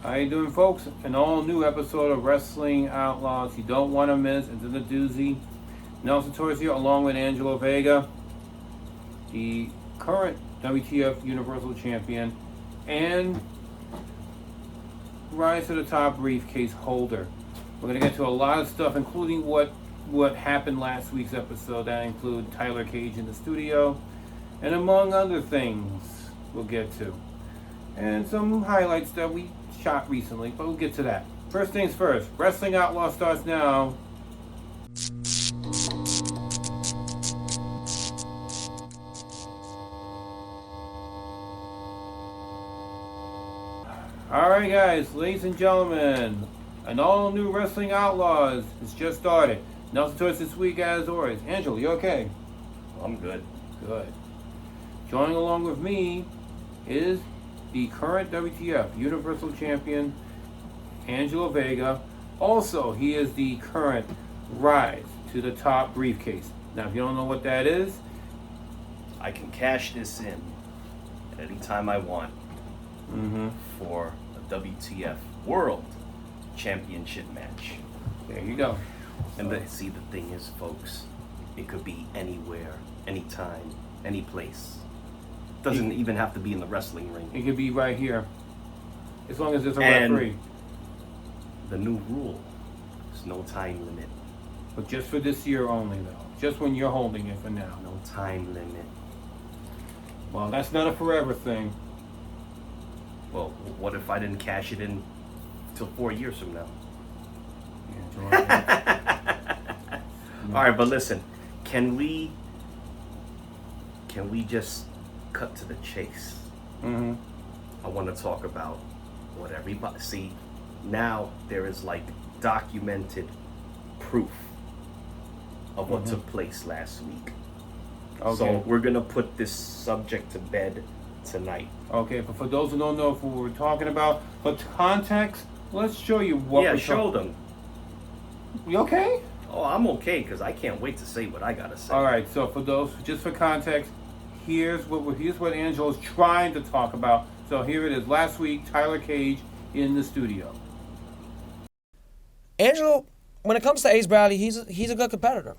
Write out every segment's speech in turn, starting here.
How you doing, folks? An all-new episode of Wrestling Outlaws you don't want to miss. It's in the doozy. Nelson Torres here, along with Angelo Vega, the current WTF Universal Champion and Rise to the Top briefcase holder. We're going to get to a lot of stuff, including what happened last week's episode. That includes Tyler Cage in the studio, and among other things we'll get to. And some highlights that we shot recently, but we'll get to that. First things first, Wrestling Outlaw starts now. Alright guys, ladies and gentlemen, an all-new Wrestling Outlaws has just started. Nelson Torres this week as always. Angelo, you okay? I'm good. Good. Joining along with me is the current WTF Universal Champion, Angelo Vega. Also, he is the current Rise to the Top briefcase. Now, if you don't know what that is, I can cash this in at any time I want for a WTF World Championship match. There you go. And the thing is, folks, it could be anywhere, anytime, any place. Doesn't even have to be in the wrestling ring. It could be right here, as long as there's a And referee. the new rule is no time limit. But just for this year only, though. Just when you're holding it for now. No time limit. Well, that's not a forever thing. Well, what if I didn't cash it in till 4 years from now? All right, but listen, can we just cut to the chase? I want to talk about what everybody see. Now there is like documented proof of what took place last week. Okay. So we're gonna put this subject to bed tonight. Okay, but for those who don't know what we're talking about, for context, let's show you what Yeah, we're show them. You okay? Oh, I'm okay because I can't wait to say what I gotta say. All right, so for those, just for context, here's what Angelo's trying to talk about. So here it is. Last week, Tyler Cage in the studio. Angelo, when it comes to Ace Bradley, he's a good competitor.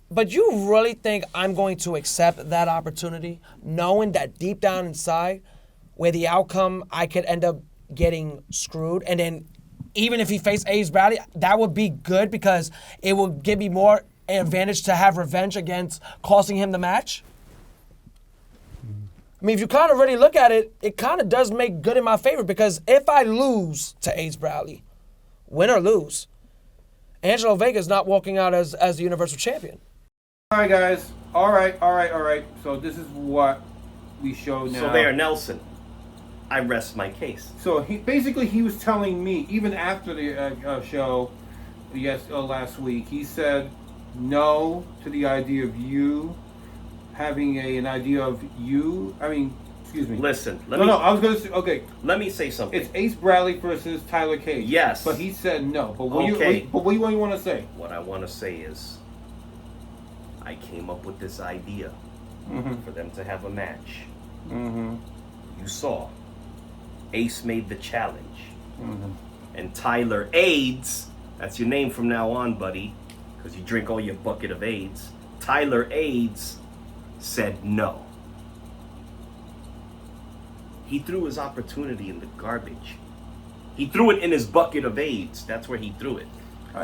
But you really think I'm going to accept that opportunity, knowing that deep down inside, where the outcome I could end up getting screwed, and then even if he faced Ace Bradley, that would be good because it would give me more advantage to have revenge against costing him the match? I mean, if you kind of really look at it, it kind of does make good in my favor because if I lose to Ace Bradley, win or lose, Angelo Vega is not walking out as the Universal Champion. All right, guys. All right. So this is what we show now. So there, Nelson. I rest my case. So he was telling me, even after the show, last week, he said no to the idea of you having an idea of you. I mean, excuse me. Listen, I was going to say, okay. Let me say something. It's Ace Bradley versus Tyler Cage. Yes. But he said no. But what Okay. do you want to say? What I want to say is, I came up with this idea for them to have a match. You saw, Ace made the challenge, and Tyler AIDS, that's your name from now on, buddy, because you drink all your bucket of AIDS. Tyler AIDS said no. He threw his opportunity in the garbage. He threw it in his bucket of AIDS. That's where he threw it.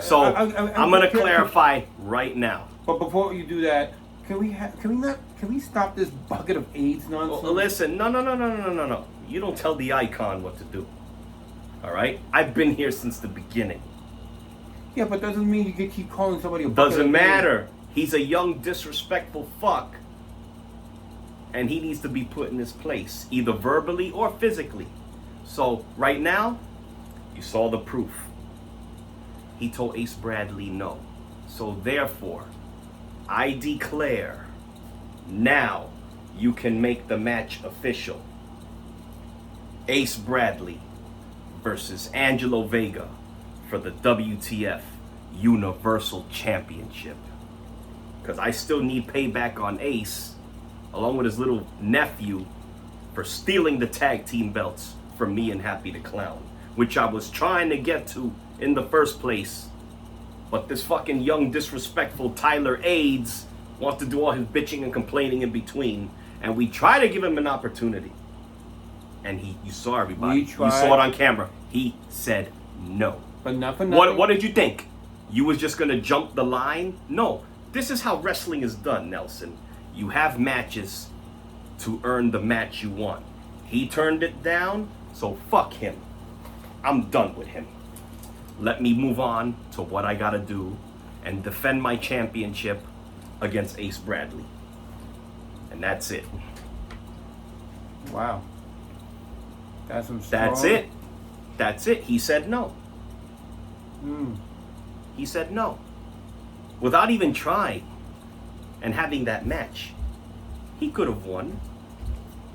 So I'm gonna clarify right now. But before you do that, can we stop this bucket of AIDS nonsense? Well, listen, no. You don't tell the icon what to do. All right? I've been here since the beginning. Yeah, but doesn't mean you can keep calling somebody a bucket Doesn't of matter. He's a young, disrespectful fuck. And he needs to be put in his place, either verbally or physically. So, right now, you saw the proof. He told Ace Bradley no. So, therefore, I declare, now you can make the match official. Ace Bradley versus Angelo Vega for the WTF Universal Championship. Because I still need payback on Ace, along with his little nephew, for stealing the tag team belts from me and Happy the Clown, which I was trying to get to in the first place. But this fucking young, disrespectful Tyler AIDS wants to do all his bitching and complaining in between. And we try to give him an opportunity. And you saw everybody. You saw it on camera. He said no. But not for nothing. What did you think? You was just gonna jump the line? No. This is how wrestling is done, Nelson. You have matches to earn the match you want. He turned it down, so fuck him. I'm done with him. Let me move on to what I gotta do and defend my championship against Ace Bradley. And that's it. Wow. That's it. That's it. He said no. Mm. He said no. Without even trying and having that match. He could have won.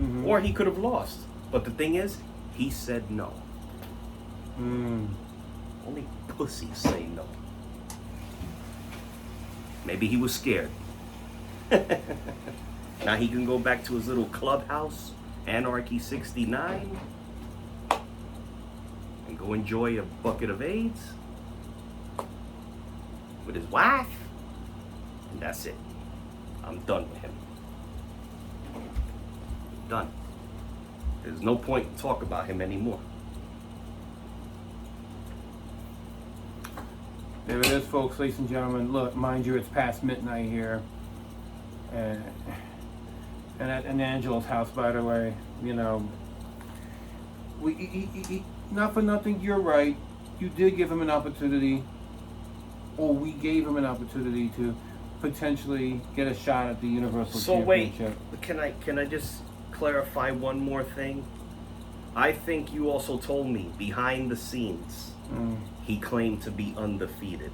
Mm-hmm. Or he could have lost. But the thing is, he said no. Mm. Only pussies say no. Maybe he was scared. Now he can go back to his little clubhouse, Anarchy 69, and go enjoy a bucket of AIDS with his wife. And that's it. I'm done with him. Done. There's no point to talk about him anymore. There it is, folks, ladies and gentlemen. Look, mind you, it's past midnight here. And at Angelo's house, by the way, you know, not for nothing, you're right. You did give him an opportunity, or we gave him an opportunity to potentially get a shot at the Universal Championship. Wait, can I just clarify one more thing? I think you also told me behind the scenes he claimed to be undefeated.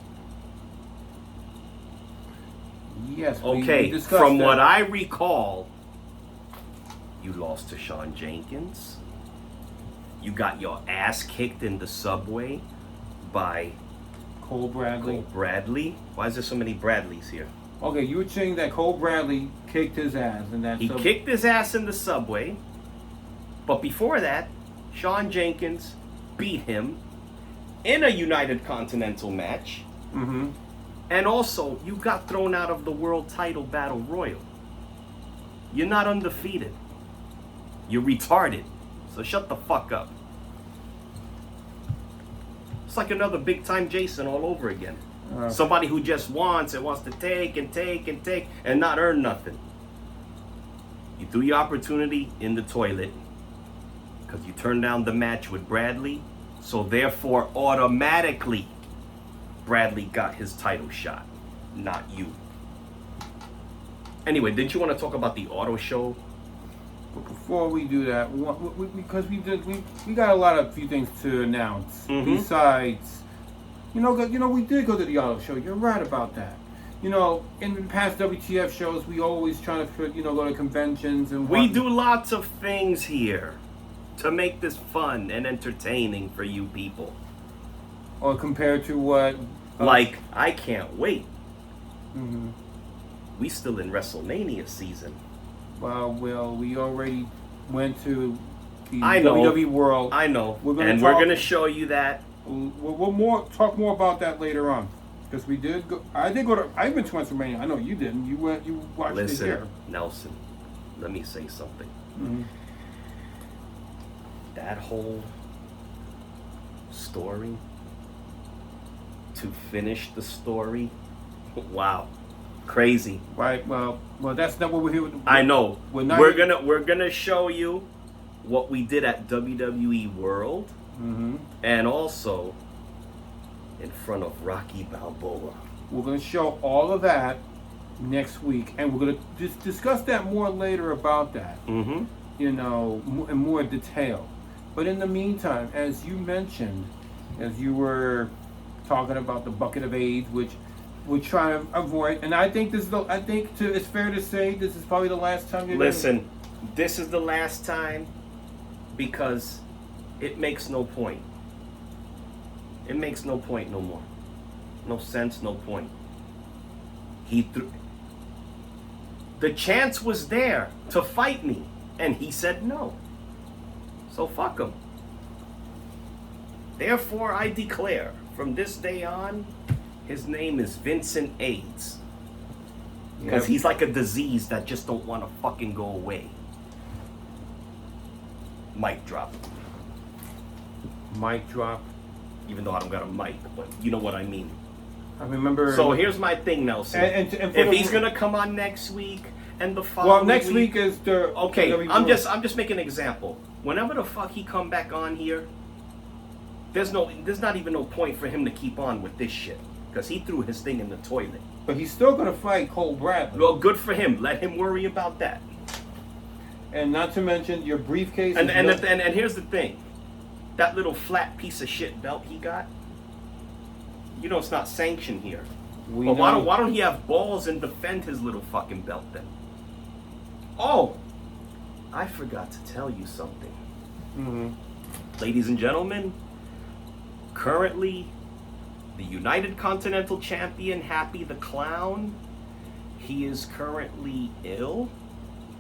Yes. Okay, we from that. what I recall, you lost to Shawn Jenkins. You got your ass kicked in the subway by Cole Bradley. Why is there so many Bradleys here? Okay, you were saying that Cole Bradley kicked his ass in that. He kicked his ass in the subway. But before that, Shawn Jenkins beat him in a United Continental match. Mm-hmm. And also, you got thrown out of the World Title Battle Royal. You're not undefeated. You're retarded. So shut the fuck up. It's like another big time Jason all over again. Somebody who just wants to take and take and take and not earn nothing. You threw your opportunity in the toilet because you turned down the match with Bradley. So therefore, automatically, Bradley got his title shot, not you. Anyway, didn't you want to talk about the auto show? But before we do that, because we got a few things to announce. Mm-hmm. Besides, you know, we did go to the auto show. You're right about that. You know, in the past WTF shows, we always try to go to conventions and we do lots of things here to make this fun and entertaining for you people. Or compared to what? Like, I can't wait. Mm-hmm. We still in WrestleMania season. Well, we already went to the I know. WWE World. I know. We're gonna show you that. We'll talk more about that later on, because we did go. I did go to. I've been to WrestleMania. I know you didn't. You went. You watched it here. Listen, Nelson. Let me say something. Mm-hmm. That whole story, to finish the story, wow, crazy. Right. Well, that's not what we're here with. I know. We're gonna show you what we did at WWE World, Mm-hmm. and also in front of Rocky Balboa. We're gonna show all of that next week, and we're gonna discuss that more later about that. Mm-hmm. You know, in more detail. But in the meantime, as you mentioned, as you were talking about the bucket of AIDS, which we're trying to avoid, and I think it's fair to say this is probably the last time you're Listen, this is the last time, because it makes no point. It makes no point no more. No sense, no point. The chance was there to fight me, and he said no. So fuck him. Therefore, I declare, from this day on, his name is Vincent AIDS. Because he's like a disease that just don't want to fucking go away. Mic drop. Mic drop. Even though I don't got a mic, but you know what I mean. I remember. So here's my thing, Nelson. And if he's gonna come on next week and the following well, next week is the okay. the I'm just making an example. Whenever the fuck he come back on here, there's not even no point for him to keep on with this shit because he threw his thing in the toilet. But he's still gonna fight Cole Bradley. Well, good for him. Let him worry about that. And not to mention your briefcase. And here's the thing, that little flat piece of shit belt he got. You know it's not sanctioned here. But why don't he have balls and defend his little fucking belt then? Oh, I forgot to tell you something. Mm-hmm. Ladies and gentlemen, currently the United Continental Champion, Happy the Clown, he is currently ill,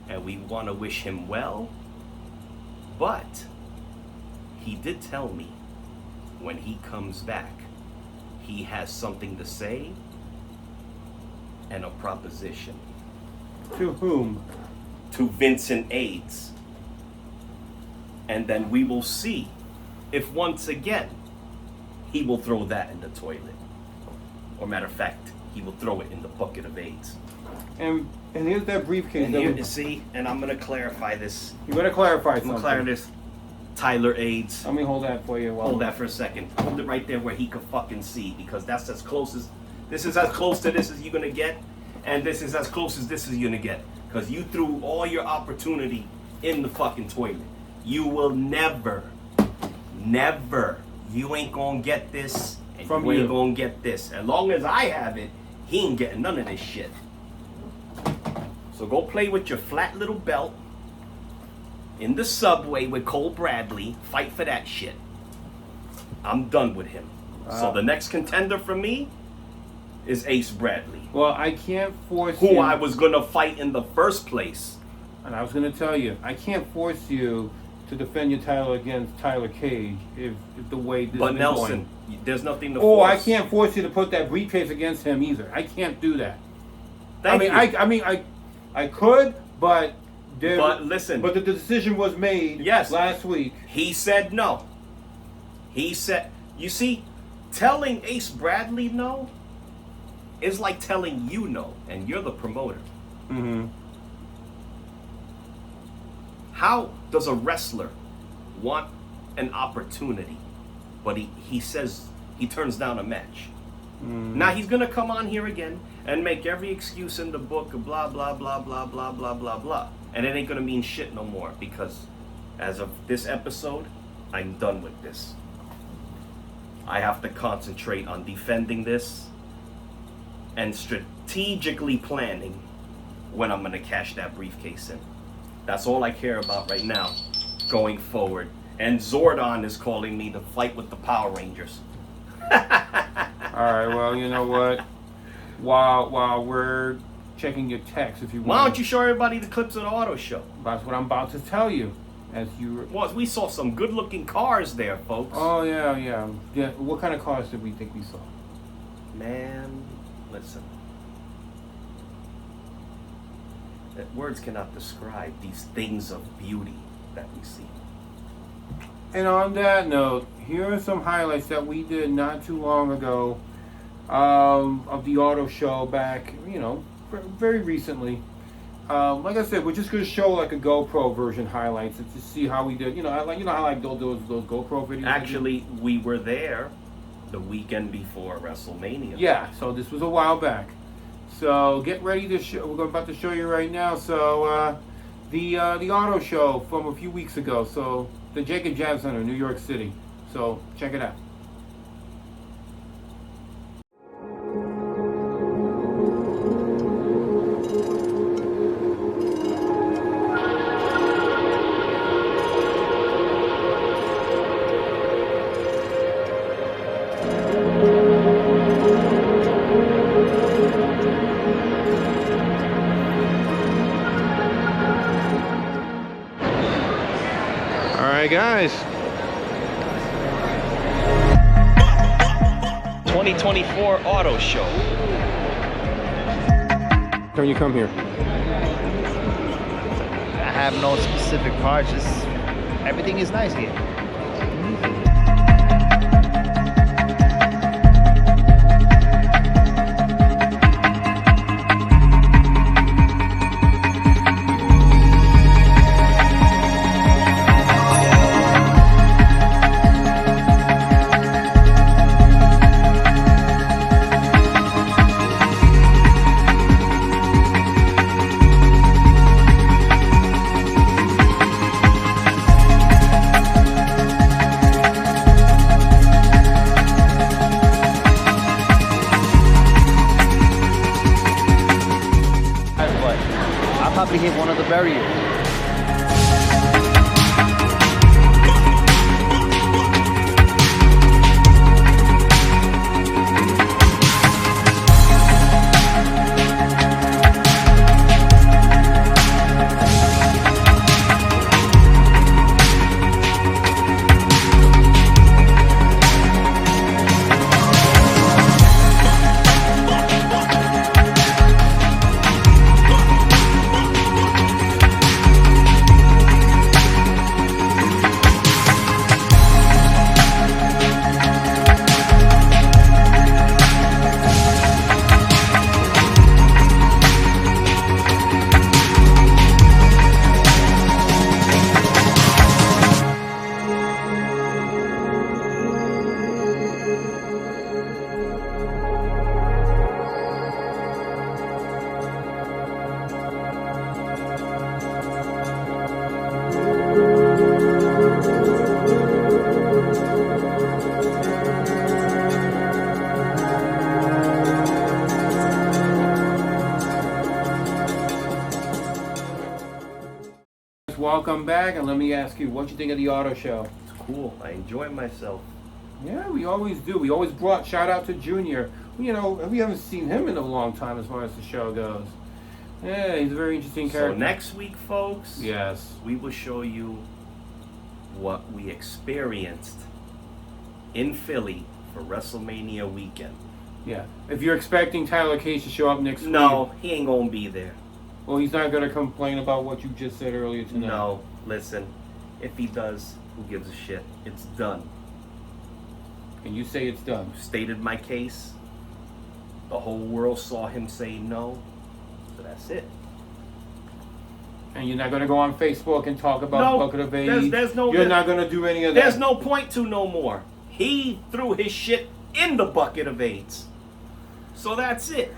and we want to wish him well. But he did tell me when he comes back, he has something to say and a proposition. To whom? To Vincent AIDS. And then we will see if once again he will throw that in the toilet. Or matter of fact, he will throw it in the bucket of AIDS. And here's that briefcase. And here, see, and I'm gonna clarify this. You're gonna clarify something. I'm gonna clarify this. Tyler AIDS. Let me hold that for you. Hold that for a second. Hold it right there where he could fucking see, because that's as close as this is as close to this as you're gonna get, and this is as close as this is you're gonna get. Because you threw all your opportunity in the fucking toilet. You will never, you ain't gonna get this, and From you ain't you. gonna get this. As long as I have it, he ain't getting none of this shit. So go play with your flat little belt in the subway with Cole Bradley. Fight for that shit. I'm done with him. So the next contender for me is Ace Bradley, Well, I can't force who you. I was gonna fight in the first place. And I was gonna tell you, I can't force you to defend your title against Tyler Cage if the way this But is Nelson, going. there's nothing to Oh, force. I can't force you to put that briefcase against him either. I can't do that. Thank you. I could, but But listen. But the decision was made Yes. last week. He said no. He said, you see, telling Ace Bradley no is like telling you no, and you're the promoter. Mm-hmm. How does a wrestler want an opportunity, but he says he turns down a match? Now he's gonna come on here again and make every excuse in the book of blah blah blah blah blah blah blah blah, and it ain't gonna mean shit no more, because as of this episode, I'm done with this. I have to concentrate on defending this and strategically planning when I'm gonna cash that briefcase in. That's all I care about right now, going forward. And Zordon is calling me to fight with the Power Rangers. All right. Well, you know what? While we're checking your text, if you want. Why don't you show everybody the clips of the auto show? That's what I'm about to tell you. As you. Well, we saw some good-looking cars there, folks. Oh yeah. What kind of cars did we think we saw? Man, listen. That words cannot describe these things of beauty that we see. And on that note, here are some highlights that we did not too long ago of the auto show back, very recently. Like I said, we're just going to show like a GoPro version highlights and to see how we did. I like those GoPro videos. Actually, we were there the weekend before WrestleMania. Yeah, so this was a while back. So get ready to show. We're about to show you right now. So the auto show from a few weeks ago. So the Jacob Jab Center, New York City. So check it out. All right, guys. 2024 auto show. When you come here? I have no specific car, just everything is nice here. But I'll probably hit one of the barriers. Welcome back, and let me ask you, what you think of the auto show? It's cool. I enjoy myself. Yeah, we always do. We always brought shout out to Junior. You know, we haven't seen him in a long time as far as the show goes. Yeah, he's a very interesting character. So next week, folks, Yes. we will show you what we experienced in Philly for WrestleMania weekend. Yeah. If you're expecting Tyler Cage to show up next week, No, he ain't gonna be there. well, he's not going to complain about what you just said earlier tonight. No, listen. If he does, who gives a shit? It's done. And you say it's done. Stated my case. The whole world saw him say no. So that's it. And you're not going to go on Facebook and talk about No, Bucket of AIDS. there's no- You're not going to do any of that. There's no point to no more. He threw his shit in the bucket of AIDS. So that's it.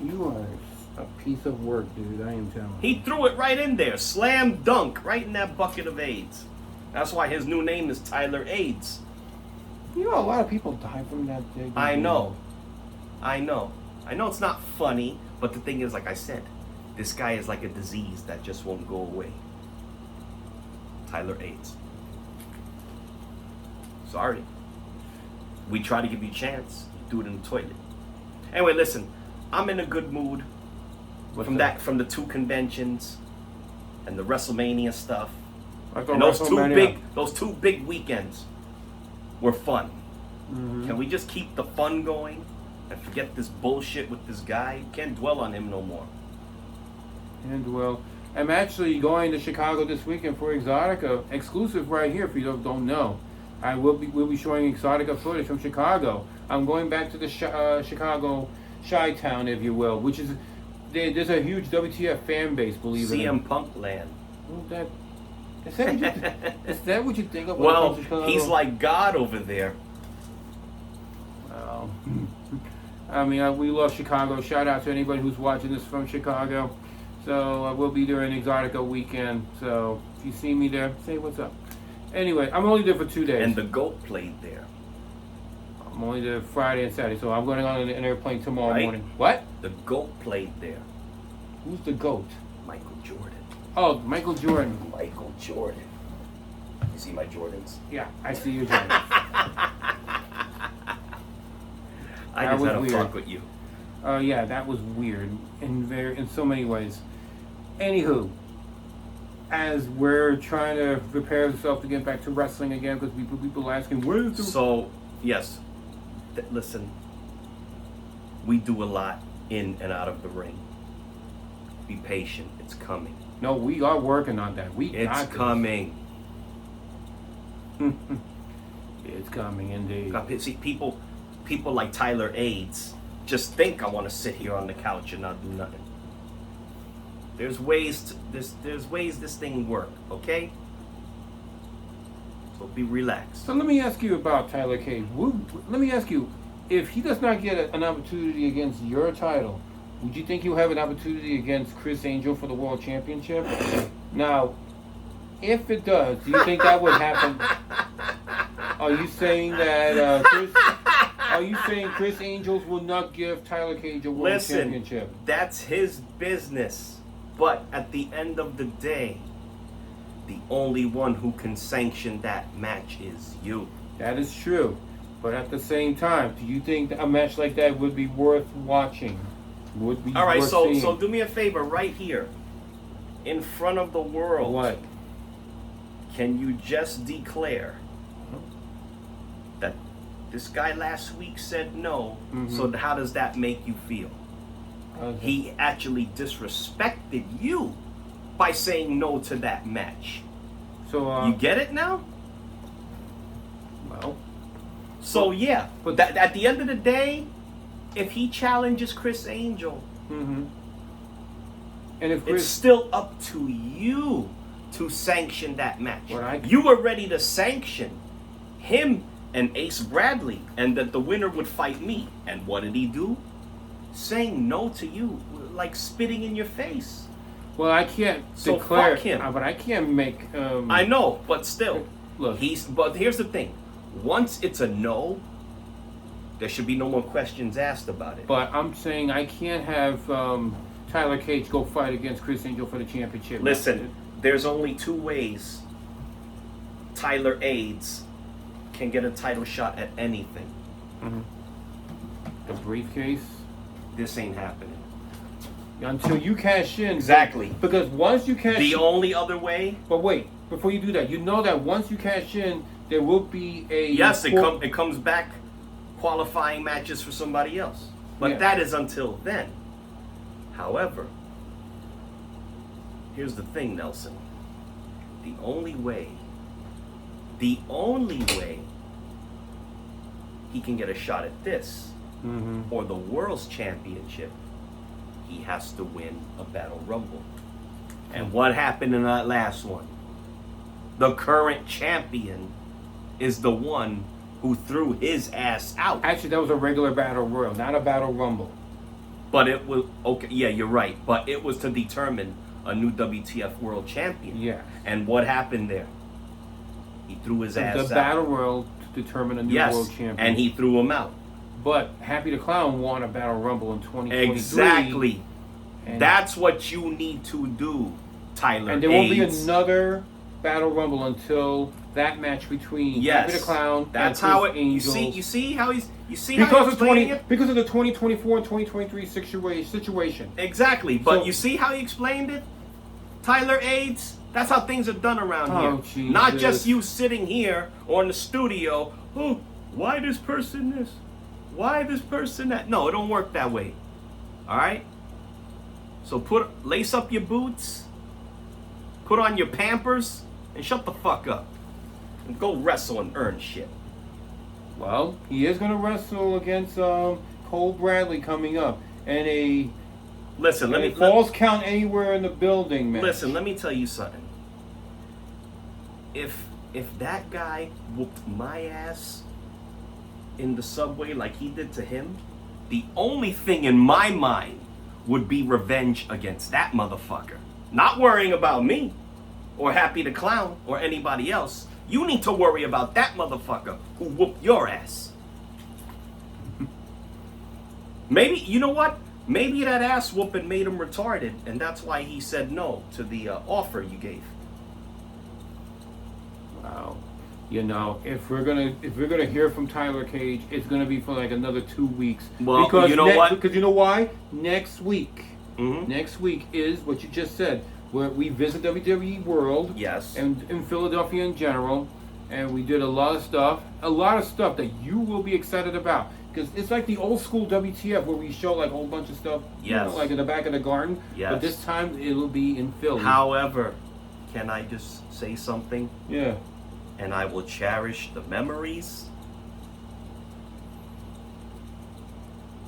You are a piece of work, dude. I am telling you. He threw it right in there. Slam dunk right in that bucket of AIDS. That's why his new name is Tyler AIDS. You know, a lot of people die from that. I know. I know it's not funny, but the thing is, like I said, this guy is like a disease that just won't go away. Tyler AIDS. Sorry. We try to give you a chance. You do it in the toilet. Anyway, listen. I'm in a good mood from the two conventions and the WrestleMania stuff. Like And those two big weekends were fun. Mm-hmm. Can we just keep the fun going and forget this bullshit with this guy? Can't dwell on him no more. And well, I'm actually going to Chicago this weekend for Exotica, exclusive right here. If you don't know, we'll be showing Exotica footage from Chicago. I'm going back to the Chicago Chi-Town, if you will, which is there's a huge WTF fan base. Believe it. CM Punk land. Well, is that what you think of? Well, when it comes to Chicago? he's like God over there. Well, I mean, we love Chicago. Shout out to anybody who's watching this from Chicago. So we'll be there in Exotica weekend. So if you see me there, say what's up. Anyway, I'm only there for 2 days. And the GOAT played there. I'm only there Friday and Saturday, so I'm going on an airplane tomorrow Right. morning. What? The GOAT played there. Who's the GOAT? Michael Jordan. Oh, Michael Jordan. Michael Jordan. You see my Jordans? Yeah, I see your Jordan. I That just was had to weird. fuck with you. Yeah, that was weird in so many ways. Anywho, as we're trying to prepare ourselves to get back to wrestling again, because people are asking, where's the... So, yes. Listen, We do a lot in and out of the ring. Be patient. It's coming. No, we are working on that. It's got this. coming. It's coming indeed. See, people like Tyler Aids just think I want to sit here on the couch and not do nothing. There's ways this thing work, okay? So be relaxed. So let me ask you about Tyler Cage. Let me ask you, if he does not get an opportunity against your title, would you think he'll have an opportunity against Chris Angel for the World Championship? Now, if it does, do you think that would happen? Are you saying that Chris Angels will not give Tyler Cage a World Championship? That's his business. But at the end of the day, the only one who can sanction that match is you. That is true. But at the same time, do you think a match like that would be worth watching? Would be all right, worth so seeing? do me a favor right here. In front of the world. What? Can you just declare that this guy last week said no? So how does that make you feel? Okay. He actually disrespected you by saying no to that match. So you get it now? well, So yeah, but but at the end of the day, if he challenges Chris Angel, and if it's Chris, still up to you to sanction that match. You were ready to sanction him and Ace Bradley, and that the winner would fight me. And what did he do? Saying no to you, like spitting in your face. well, I can't So declare fuck him. but I can't make. I know, but still, Look. But here's the thing: once it's a no, there should be no more questions asked about it. But I'm saying I can't have Tyler Cage go fight against Chris Angel for the championship. Listen, there's only two ways Tyler Aids can get a title shot at anything. The briefcase. This ain't happening. Until you cash in. Exactly. Because once you cash The in. only other way. But wait, before you do that, you know that once you cash in, there will be a. Yes, it comes back qualifying matches for somebody else. But Yeah. that is until then. However, here's the thing, Nelson. The only way he can get a shot at this or the World's Championship, he has to win a Battle Rumble. And what happened in that last one? The current champion is the one who threw his ass out. Actually, that was a regular battle royal, not a battle rumble. But it was, okay, yeah, you're right. But it was to determine a new WTF World Champion. Yeah. And what happened there? He threw his ass out. The battle royal to determine a new world champion. And he threw him out. But Happy the Clown won a battle rumble in 2023. Exactly. And That's what you need to do, Tyler. And there won't be Aids. another battle rumble until that match between Happy the Clown That's and how Chris it. Angel. You see how he's. You see because how of he's explaining it. because of the 2024 and 2023 situation. Exactly, but So- you see how he explained it? Tyler Aids, that's how things are done around Oh, here. Not Jesus. just you sitting here or in the studio, oh, why this person this? Why this person that? No, it don't work that way. Alright? So lace up your boots, put on your Pampers, and shut the fuck up. And go wrestle and earn shit. Well, he is going to wrestle against Cole Bradley coming up, and a Listen, let me falls count anywhere in the building, man. Listen, let me tell you something. If that guy whooped my ass in the subway like he did to him, the only thing in my mind would be revenge against that motherfucker. Not worrying about me or Happy the Clown or anybody else. You need to worry about that motherfucker who whooped your ass. Maybe, you know what? Maybe that ass whooping made him retarded, and that's why he said no to the offer you gave. Wow. You know, if we're gonna hear from Tyler Cage, it's gonna be for like another 2 weeks. Well, because you know what? Because you know why? Next week Mm-hmm. Next week is what you just said, where we visit WWE World. Yes. And in Philadelphia in general, and we did a lot of stuff that you will be excited about. Because it's like the old school WTF where we show like a whole bunch of stuff, Yes. like in the back of the garden. Yes. But this time it'll be in Philly. However, can I just say something? Yeah. And I will cherish the memories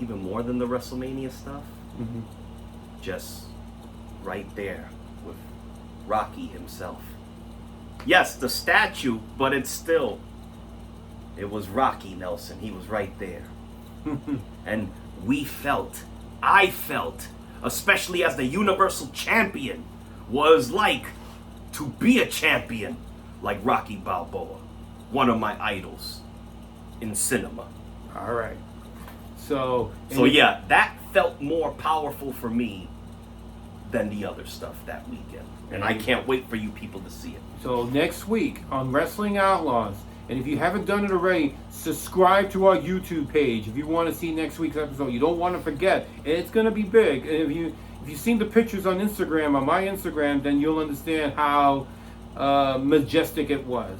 even more than the WrestleMania stuff. Mm-hmm. Just right there with Rocky himself. Yes, the statue, but it was Rocky Nelson. He was right there. And I felt, especially as the Universal Champion, was like to be a champion like Rocky Balboa, one of my idols in cinema. All right. So Yeah, that felt more powerful for me than the other stuff that weekend. And I can't wait for you people to see it. So next week on Wrestling Outlaws, and if you haven't done it already, subscribe to our YouTube page if you want to see next week's episode. You don't want to forget. It's going to be big. And if you've seen the pictures on Instagram, on my Instagram, then you'll understand how majestic it was.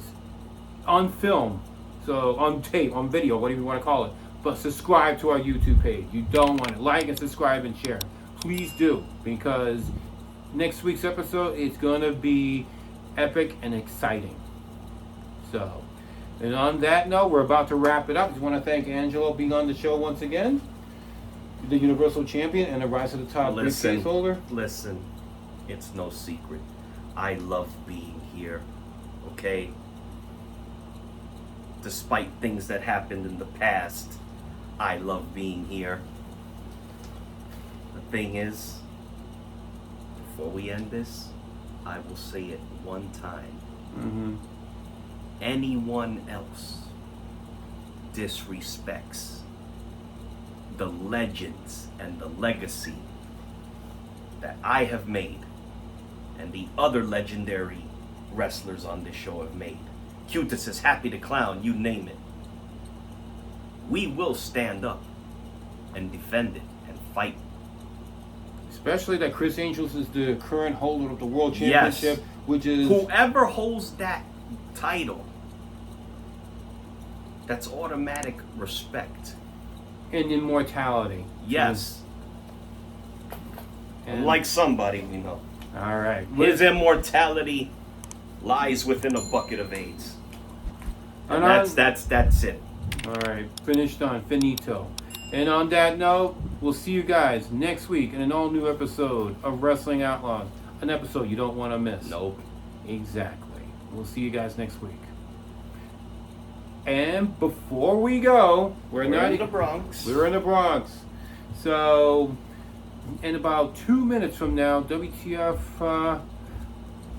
On film, so on tape, on video, whatever you want to call it. But subscribe to our YouTube page. You don't want it. Like and subscribe and share. Please do, because next week's episode is going to be epic and exciting. So, and on that note, we're about to wrap it up. Just want to thank Angelo being on the show once again, the Universal Champion and the Rise to the Top briefcase holder. Listen, it's no secret. I love being here, okay? Despite things that happened in the past, I love being here. The thing is, before we end this, I will say it one time. Mm-hmm. Anyone else disrespects the legends and the legacy that I have made and the other legendary wrestlers on this show have made. Cutis is Happy to Clown, you name it. We will stand up and defend it and fight. Especially that Chris Angels is the current holder of the World Yes. Championship, which is... Whoever holds that title, that's automatic respect. and immortality. Yes. And, Like somebody we know. all right. His immortality lies within a bucket of AIDS. And And that's it. All right, finished on finito. And on that note, we'll see you guys next week in an all-new episode of Wrestling Outlaws. An episode you don't want to miss. Nope. Exactly. We'll see you guys next week. And before we go, we're not in the Bronx. We're in the Bronx. So, in about 2 minutes from now, WTF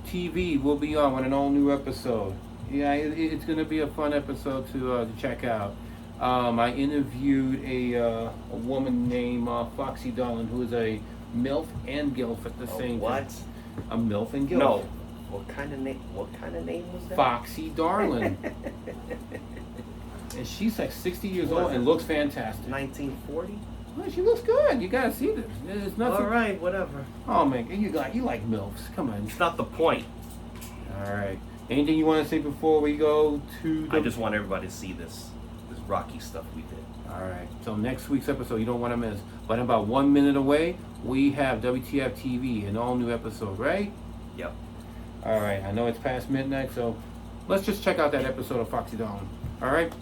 TV will be on with an all-new episode. Yeah, it's going to be a fun episode to check out. I interviewed a woman named Foxy Darlin, who is a MILF and GILF at the same what? time. A MILF and GILF. No. What kind of name was that? Foxy Darlin. And she's like 60 years What old is and it? looks fantastic. 1940? Well, she looks good. You gotta see this. It's nothing. All right, whatever. Oh man, you like MILFs. Come on. It's not the point. All right. Anything you want to say before we go to the... I just want everybody to see this Rocky stuff we did. All right. So next week's episode, you don't want to miss. But in about 1 minute away, we have WTF TV, an all-new episode, right? Yep. All right. I know it's past midnight, so let's just check out that episode of Foxy Darlin. All right?